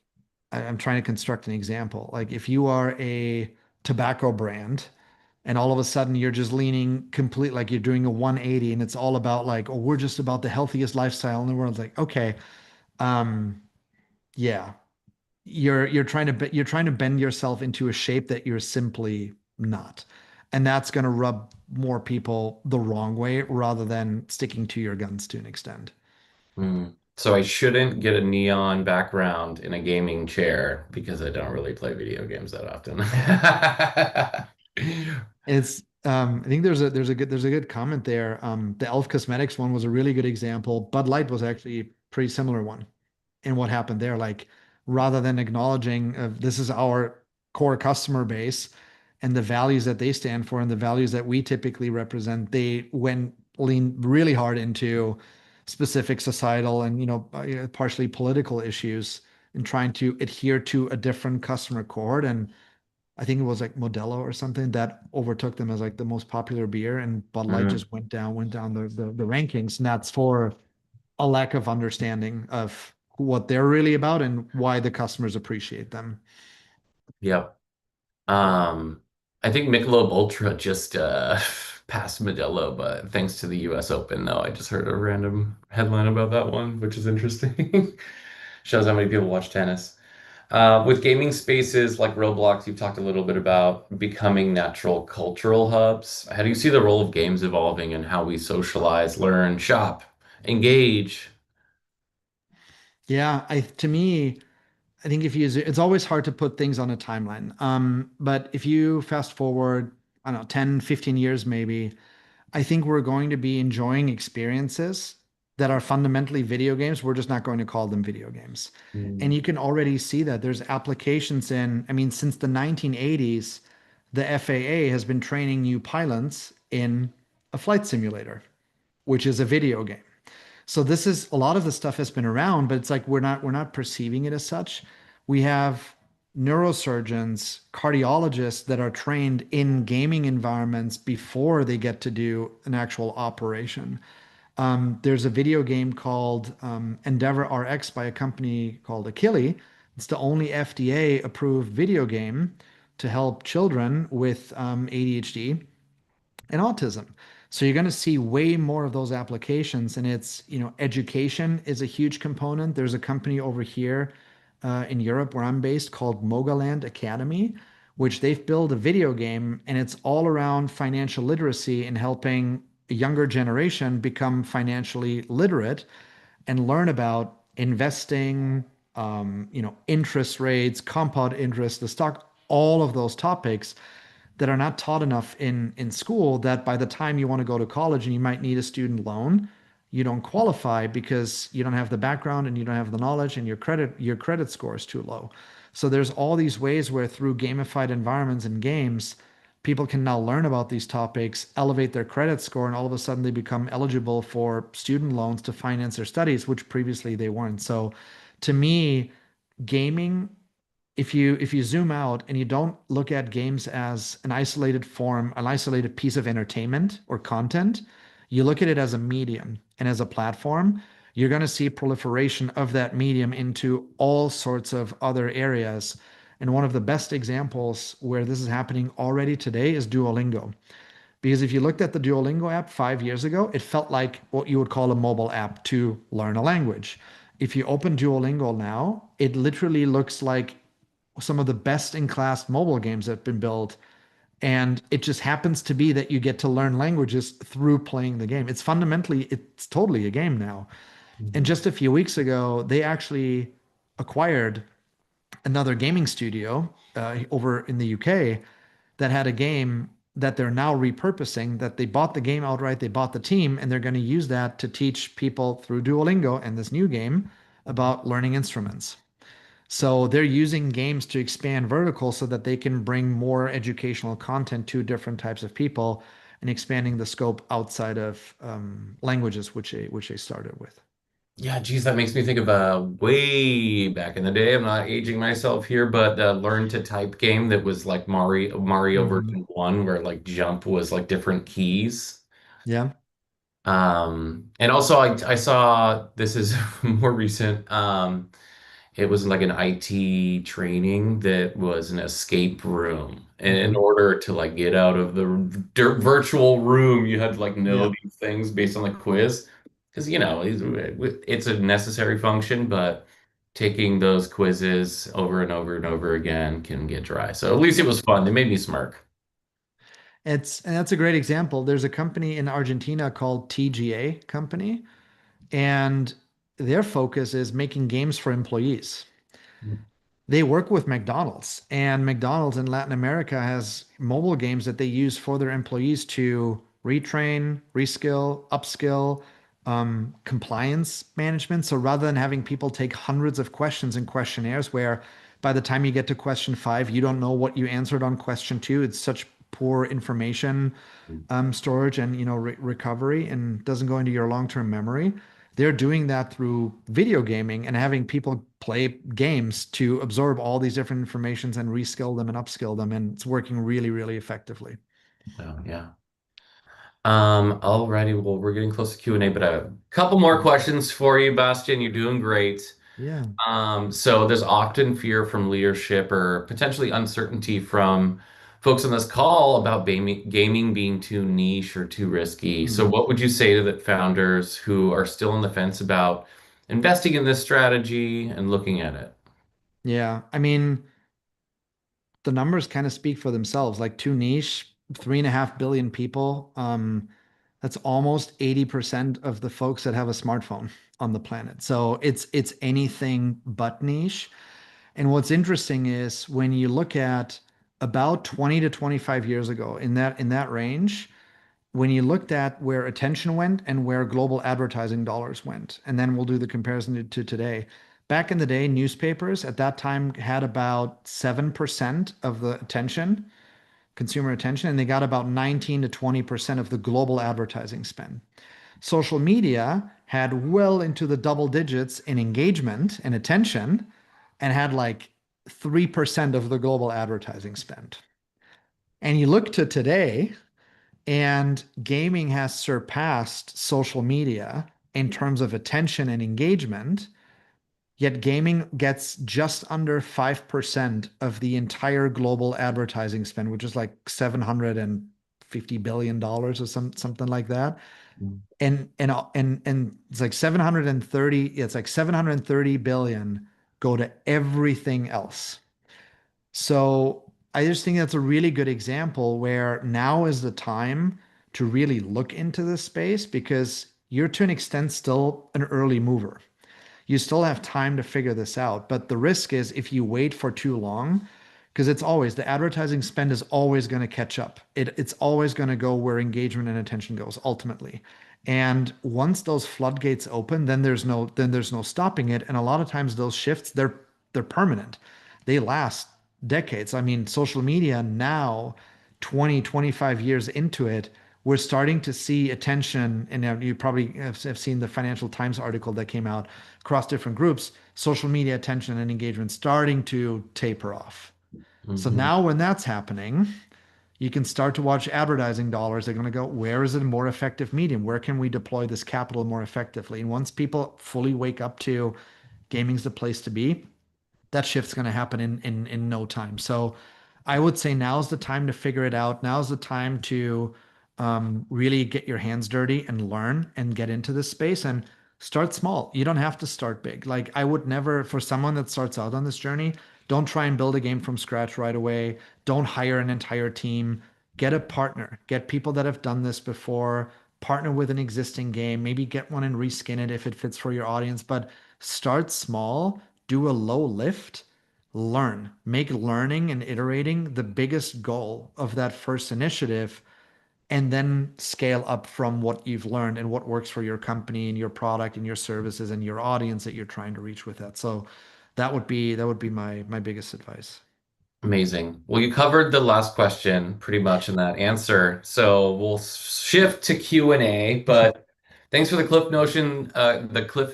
I'm trying to construct an example. Like if you are a tobacco brand and all of a sudden you're just leaning complete, like you're doing a 180 and it's all about like, oh, we're just about the healthiest lifestyle in the world. It's like, okay, um, yeah, you're trying to bend yourself into a shape that you're simply not. And that's going to rub more people the wrong way rather than sticking to your guns to an extent. Hmm. So, I shouldn't get a neon background in a gaming chair because I don't really play video games that often. It's I think there's a good comment there. The Elf Cosmetics one was a really good example. Bud Light was actually a pretty similar one. And what happened there, like rather than acknowledging this is our core customer base and the values that they stand for and the values that we typically represent, they went lean really hard into specific societal and partially political issues and trying to adhere to a different customer cohort. And I think it was like Modelo or something that overtook them as like the most popular beer, and Bud Light Mm, just went down the rankings, and that's for a lack of understanding of what they're really about and why the customers appreciate them. yep. I think Michelob Ultra just passed Modelo, but thanks to the US Open, though, I just heard a random headline about that one, which is interesting. Shows how many people watch tennis. With gaming spaces like Roblox, you've talked a little bit about becoming natural cultural hubs. How do you see the role of games evolving and how we socialize, learn, shop, engage? Yeah, to me, I think if you it's always hard to put things on a timeline. But if you fast forward, I don't know, 10, 15 years maybe, I think we're going to be enjoying experiences that are fundamentally video games. We're just not going to call them video games. And Mm, you can already see that there's applications I mean, since the 1980s, the FAA has been training new pilots in a flight simulator, which is a video game. So this is a lot of the stuff has been around, but it's like we're not perceiving it as such. We have neurosurgeons, cardiologists that are trained in gaming environments before they get to do an actual operation. There's a video game called Endeavor RX by a company called Achille. It's the only FDA approved video game to help children with ADHD and autism. So you're going to see way more of those applications. And education is a huge component. There's a company over here in Europe where I'm based called Mogaland Academy, which they've built a video game, and it's all around financial literacy and helping a younger generation become financially literate and learn about investing, interest rates, compound interest, the stock, all of those topics that are not taught enough in school, that by the time you want to go to college and you might need a student loan, you don't qualify because you don't have the background and you don't have the knowledge and your credit score is too low. So there's all these ways where through gamified environments and games, people can now learn about these topics, elevate their credit score, and all of a sudden they become eligible for student loans to finance their studies, which previously they weren't. So To me, gaming, if you zoom out and you don't look at games as an isolated form, an isolated piece of entertainment or content, you look at it as a medium and as a platform, you're going to see proliferation of that medium into all sorts of other areas. And one of the best examples where this is happening already today is Duolingo. Because if you looked at the Duolingo app 5 years ago, it felt like what you would call a mobile app to learn a language. If you open Duolingo now, it literally looks like some of the best in class mobile games that have been built. And it just happens to be that you get to learn languages through playing the game. It's totally a game now. And Mhm. just a few weeks ago, they actually acquired another gaming studio over in the UK that had a game that they're now repurposing, that they bought the game outright, they bought the team, and they're going to use that to teach people through Duolingo and this new game about learning instruments. So they're using games to expand vertical so that they can bring more educational content to different types of people and expanding the scope outside of languages, which they started with. Yeah, geez, that makes me think of way back in the day. I'm not aging myself here, but the learn to type game that was like Mario Mhm. version 1, where like jump was like different keys. Yeah. And also I saw this is more recent. It was like an IT training that was an escape room. And in Mhm. order to like get out of the virtual room, you had to like know Yeah. these things based on the quiz. Because, it's a necessary function, but taking those quizzes over and over and over again can get dry. So at least it was fun. They made me smirk. And that's a great example. There's a company in Argentina called TGA Company, and their focus is making games for employees. They work with McDonald's, and McDonald's in Latin America has mobile games that they use for their employees to retrain, reskill, upskill, compliance management. So rather than having people take hundreds of questions and questionnaires where by the time you get to question five, you don't know what you answered on question two, it's such poor information storage and recovery and doesn't go into your long-term memory. They're doing that through video gaming and having people play games to absorb all these different informations and reskill them and upskill them, and it's working really, really effectively. Oh, yeah. Alrighty, well, we're getting close to Q&A, but a couple more questions for you, Bastian. You're doing great. Yeah. So there's often fear from leadership or potentially uncertainty from folks on this call about gaming being too niche or too risky. So Hmm. what would you say to the founders who are still on the fence about investing in this strategy and looking at it? Yeah. I mean, the numbers kind of speak for themselves. Like too niche, 3.5 billion people. That's almost 80% of the folks that have a smartphone on the planet. So it's anything but niche. And what's interesting is when you look at about 20 to 25 years ago in that range, when you looked at where attention went and where global advertising dollars went, and then we'll do the comparison to today. Back in the day, newspapers at that time had about 7% of the attention, consumer attention, and they got about 19 to 20% of the global advertising spend. Social media had well into the double digits in engagement and attention and had like 3% of the global advertising spend. And you look to today, and gaming has surpassed social media in terms of attention and engagement, yet gaming gets just under 5% of the entire global advertising spend, which is like $750 billion dollars or something like that. And it's like 730, it's like 730 billion go to everything else. So I just think that's a really good example where now is the time to really look into this space because you're to an extent still an early mover. You still have time to figure this out. But the risk is if you wait for too long, because it's always the advertising spend is always going to catch up. It's always going to go where engagement and attention goes ultimately. And once those floodgates open, then there's no stopping it. And a lot of times those shifts, they're permanent. They last decades. I mean, social media now, 20, 25 years into it, we're starting to see attention, and you probably have seen the Financial Times article that came out across different groups, social media attention and engagement starting to taper off. So Hmm. now when that's happening, you can start to watch advertising dollars. They're going to go, where is it a more effective medium? Where can we deploy this capital more effectively? And once people fully wake up to gaming's the place to be, that shift's going to happen in no time. So I would say now's the time to figure it out. Now's the time to really get your hands dirty and learn and get into this space and start small. You don't have to start big. Like I would never, for someone that starts out on this journey, don't try and build a game from scratch right away. Don't hire an entire team. Get a partner. Get people that have done this before. Partner with an existing game. Maybe get one and reskin it if it fits for your audience. But start small, do a low lift, learn, make learning and iterating the biggest goal of that first initiative, and then scale up from what you've learned and what works for your company and your product and your services and your audience that you're trying to reach with that. So that would be my biggest advice. Amazing. Well, you covered the last question pretty much in that answer. So we'll shift to Q&A, but thanks for the Cliff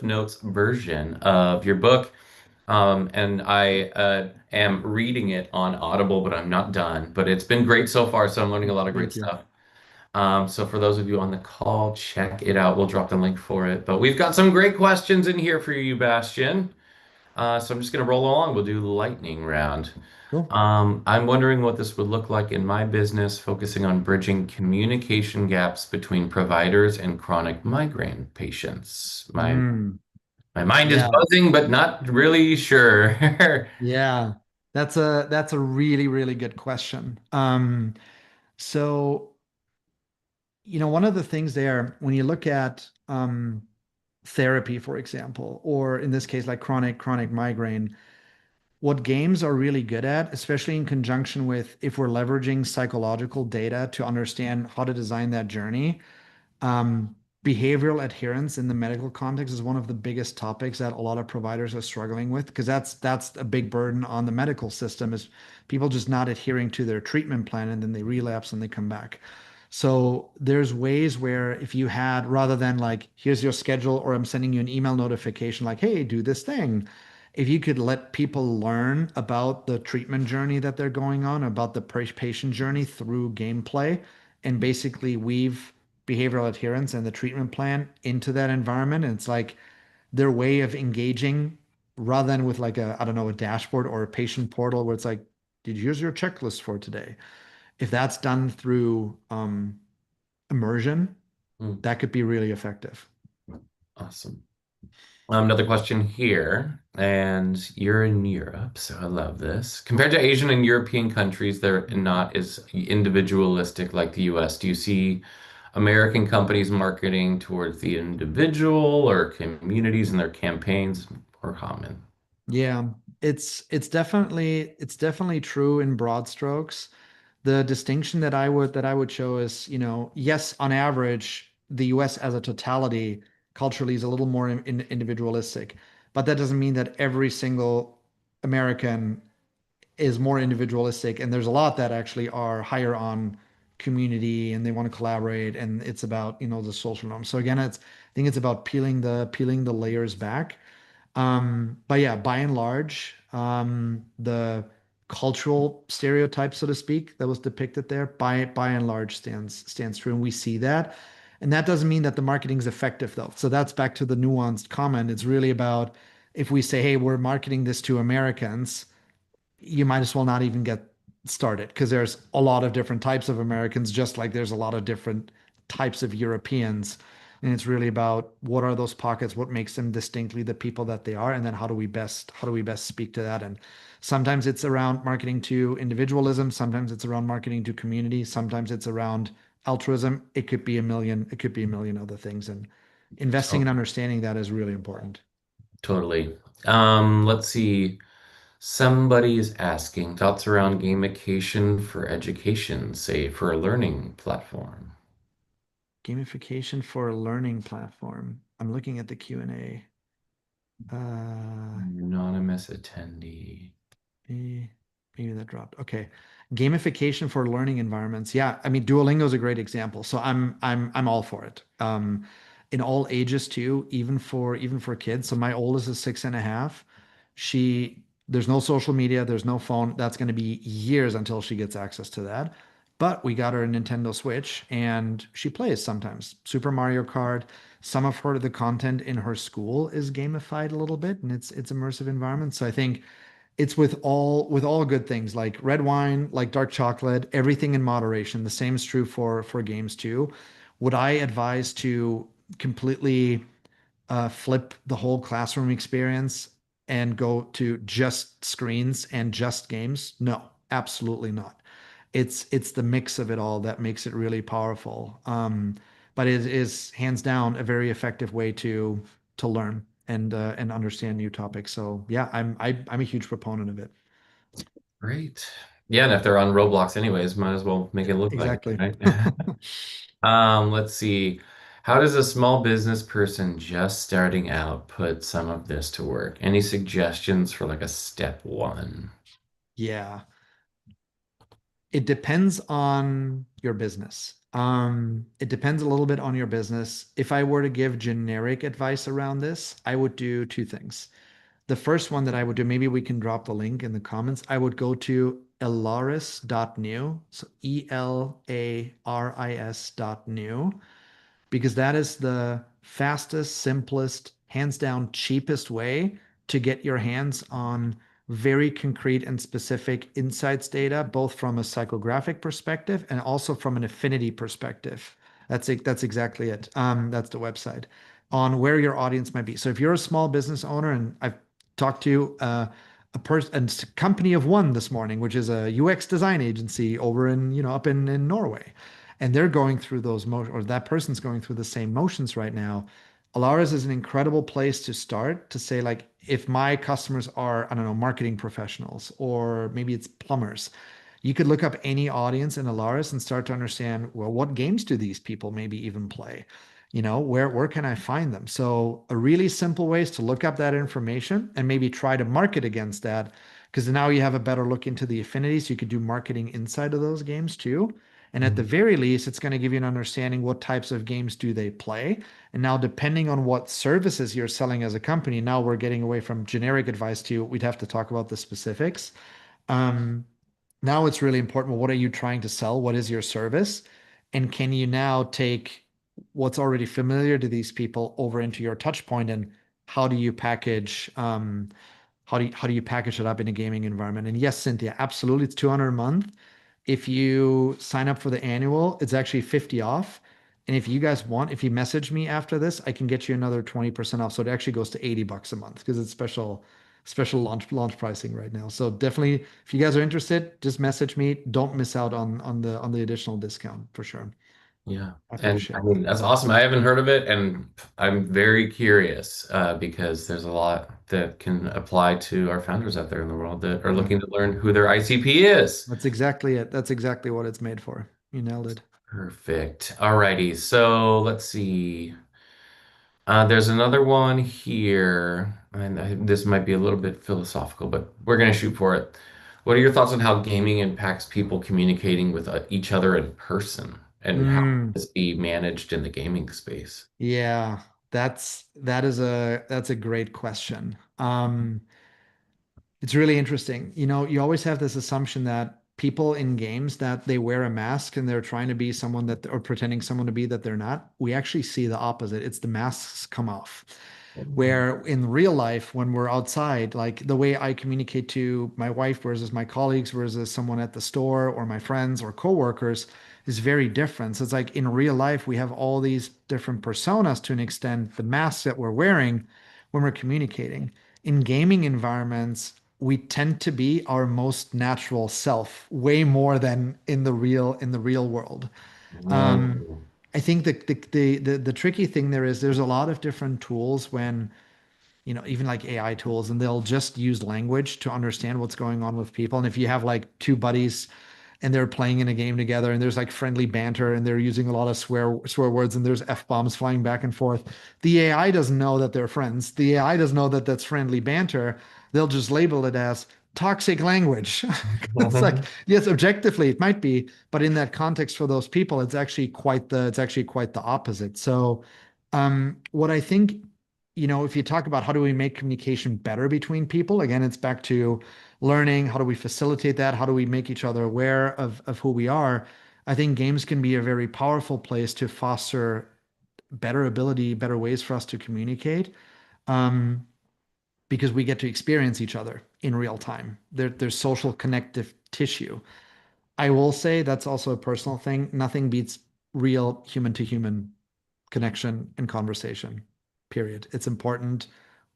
Notes version of your book. And I am reading it on Audible, but I'm not done. But it's been great so far, so I'm learning a lot of great Thank you. stuff. So for those of you on the call, check it out. We'll drop the link for it. But we've got some great questions in here for you, Bastian. So I'm just going to roll along. We'll do the lightning round. Cool. I'm wondering what this would look like in my business, focusing on bridging communication gaps between providers and chronic migraine patients. Mm, My mind is yeah, buzzing, but not really sure. yeah. That's a really, really good question. So one of the things there, when you look at therapy, for example, or in this case, like chronic migraine, what games are really good at, especially in conjunction with if we're leveraging psychological data to understand how to design that journey, um, behavioral adherence in the medical context is one of the biggest topics that a lot of providers are struggling with because that's a big burden on the medical system is people just not adhering to their treatment plan and then they relapse and they come back. So there's ways where if you had rather than like here's your schedule or I'm sending you an email notification like hey do this thing, if you could let people learn about the treatment journey that they're going on, about the patient journey through gameplay, and basically weave behavioral adherence and the treatment plan into that environment. And it's like their way of engaging rather than with like a, I don't know, a dashboard or a patient portal where it's like, here's your checklist for today. If that's done through immersion, Hmm, that could be really effective. awesome. Another question here, and you're in Europe, so I love this. Compared to Asian and European countries, they're not as individualistic like the US. Do you see American companies marketing towards the individual or communities in their campaigns more common? Yeah, it's definitely true in broad strokes. The distinction that I would show is, yes, on average, the US as a totality culturally is a little more individualistic, but that doesn't mean that every single American is more individualistic. And there's a lot that actually are higher on community and they want to collaborate and it's about, the social norms. So again, I think it's about peeling the layers back. But yeah, by and large, the cultural stereotype, so to speak, that was depicted there, by and large stands true, and we see that. And that doesn't mean that the marketing is effective, though. So that's back to the nuanced comment. It's really about if we say, "Hey, we're marketing this to Americans," you might as well not even get started because there's a lot of different types of Americans, just like there's a lot of different types of Europeans. And it's really about what are those pockets, what makes them distinctly the people that they are, and then how do we best speak to that? And sometimes it's around marketing to individualism, sometimes it's around marketing to community, sometimes it's around altruism. It could be a million other things. And investing and Oh, understanding that is really important. totally. Let's see. Somebody is asking thoughts around gamification for education, say for a learning platform. Gamification for a learning platform. I'm looking at the Q&A. Uh, Anonymous attendee. eh. Maybe that dropped. Okay. Gamification for learning environments. Yeah, I mean Duolingo is a great example. So I'm all for it. In all ages too, even for kids. So my oldest is 6.5. She There's no social media, there's no phone. That's going to be years until she gets access to that. But we got her a Nintendo Switch and she plays sometimes. Super Mario Kart. Some of her the content in her school is gamified a little bit and it's immersive environments. So I think it's with all good things like red wine, like dark chocolate, everything in moderation. The same is true for games too. Would I advise to completely flip the whole classroom experience and go to just screens and just games? No, absolutely not. It's the mix of it all that makes it really powerful. But it is hands down a very effective way to learn and understand new topics. So yeah, I'm a huge proponent of it. Great. Yeah, and if they're on Roblox anyways, might as well make it look like it, Exactly. right? Let's see. How does a small business person just starting out put some of this to work? Any suggestions for like a step one? Yeah. It depends on your business. It depends a little bit on your business. If I were to give generic advice around this, I would do two things. The first one that I would do, maybe we can drop the link in the comments. I would go to elaris.new. So elaris.new, because that is the fastest, simplest, hands down, cheapest way to get your hands on very concrete and specific insights data, both from a psychographic perspective and also from an affinity perspective. That's it. That's exactly it. That's the website on where your audience might be. So if you're a small business owner, and I've talked to a company of one this morning, which is a UX design agency over up in Norway, and they're going through those motions, or that person's going through the same motions right now. Alaris is an incredible place to start to say, like, if my customers are, I don't know, marketing professionals, or maybe it's plumbers, you could look up any audience in Alaris and start to understand, well, what games do these people maybe even play? Where can I find them? So a really simple way is to look up that information and maybe try to market against that, because now you have a better look into the affinities. You could do marketing inside of those games too. And at the Mhm. very least, it's going to give you an understanding what types of games do they play. And now, depending on what services you're selling as a company, now we're getting away from generic advice to we'd have to talk about the specifics. Um, Now it's really important. Well, what are you trying to sell? What is your service? And can you now take what's already familiar to these people over into your touch point, and how do you package how do you package it up in a gaming environment? And yes, Cynthia, absolutely, it's 200 a month. If you sign up for the annual, it's actually 50 off. And if you guys want, if you message me after this, I can get you another 20% off. So it actually goes to $80 a month because it's special launch pricing right now. So definitely, if you guys are interested, just message me. Don't miss out on the additional discount for sure. Yeah. Happy to And I share. mean, that's awesome. I haven't heard of it, and I'm very curious because there's a lot that can apply to our founders out there in the world that are Yeah, looking to learn who their ICP is. that's exactly it. That's exactly what it's made for. You nailed it. Perfect. Alrighty. So let's see. There's another one here, and this might be a little bit philosophical, but we're going to shoot for it. What are your thoughts on how gaming impacts people communicating with each other in person, and how Mm, this be managed in the gaming space? yeah, that's a great question. It's really interesting. You always have this assumption that people in games that they wear a mask and they're trying to be someone that or pretending someone to be that they're not. We actually see the opposite. It's the masks come off. Where in real life, when we're outside, like the way I communicate to my wife versus my colleagues versus someone at the store or my friends or coworkers is very different. So it's like in real life, we have all these different personas to an extent, the masks that we're wearing when we're communicating. In gaming environments, we tend to be our most natural self way more than in the real world. Um, Whoa. I think the tricky thing there is there's a lot of different tools when even like AI tools, and they'll just use language to understand what's going on with people. And if you have like two buddies and they're playing in a game together and there's like friendly banter and they're using a lot of swear words and there's F-bombs flying back and forth, the AI doesn't know that they're friends. The AI doesn't know that that's friendly banter. They'll just label it as toxic language. It's like, yes, objectively it might be, but in that context for those people, it's actually quite the opposite. So, what I think, if you talk about how do we make communication better between people, again, it's back to learning. How do we facilitate that? How do we make each other aware of who we are? I think games can be a very powerful place to foster better ability, better ways for us to communicate. Um, because we get to experience each other in real time. There's social connective tissue. I will say that's also a personal thing. Nothing beats real human to human connection and conversation. Period. It's important.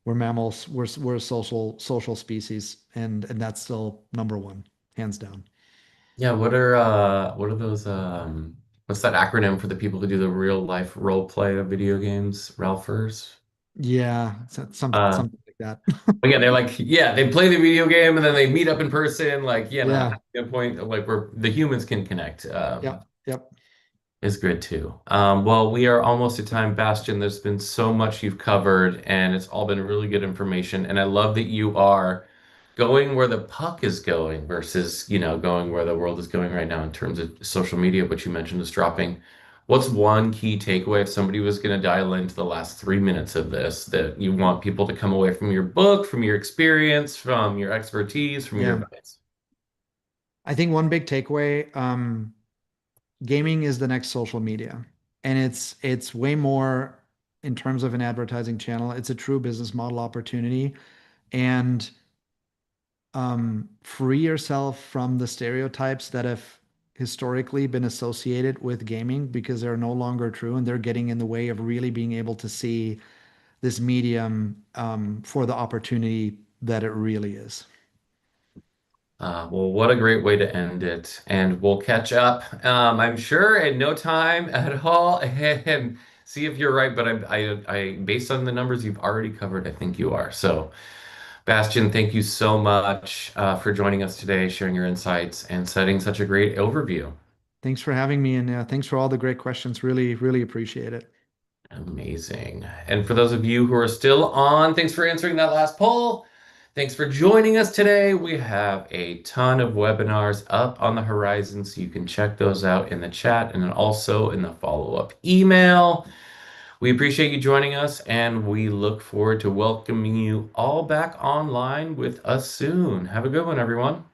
We're mammals. We're a social species, and that's still number one, hands down. Yeah, what are those what's that acronym for the people who do the real life role play of video games? Ralphers? Yeah, Uh something like that. but yeah, they're like, yeah, they play the video game and then they meet up in person, like, you know, Yeah. at the point of, like where the humans can connect. Yep. Yep. Is good too. Well, we are almost at time, Bastian. There's been so much you've covered, and it's all been really good information. And I love that you are going where the puck is going versus, going where the world is going right now in terms of social media, which you mentioned is dropping. What's one key takeaway if somebody was going to dial into the last 3 minutes of this that you want people to come away from your book, from your experience, from your expertise, from your Yeah. advice? I think one big takeaway, gaming is the next social media, and it's way more in terms of an advertising channel. It's a true business model opportunity, and free yourself from the stereotypes that have historically been associated with gaming because they're no longer true and they're getting in the way of really being able to see this medium for the opportunity that it really is. Well, what a great way to end it. And we'll catch up, I'm sure, in no time at all, and see if you're right. But based on the numbers you've already covered, I think you are. So, Bastian, thank you so much for joining us today, sharing your insights, and setting such a great overview. Thanks for having me, and thanks for all the great questions. Really, really appreciate it. Amazing. And for those of you who are still on, thanks for answering that last poll. Thanks for joining us today. We have a ton of webinars up on the horizon, so you can check those out in the chat and also in the follow-up email. We appreciate you joining us, and we look forward to welcoming you all back online with us soon. Have a good one, everyone.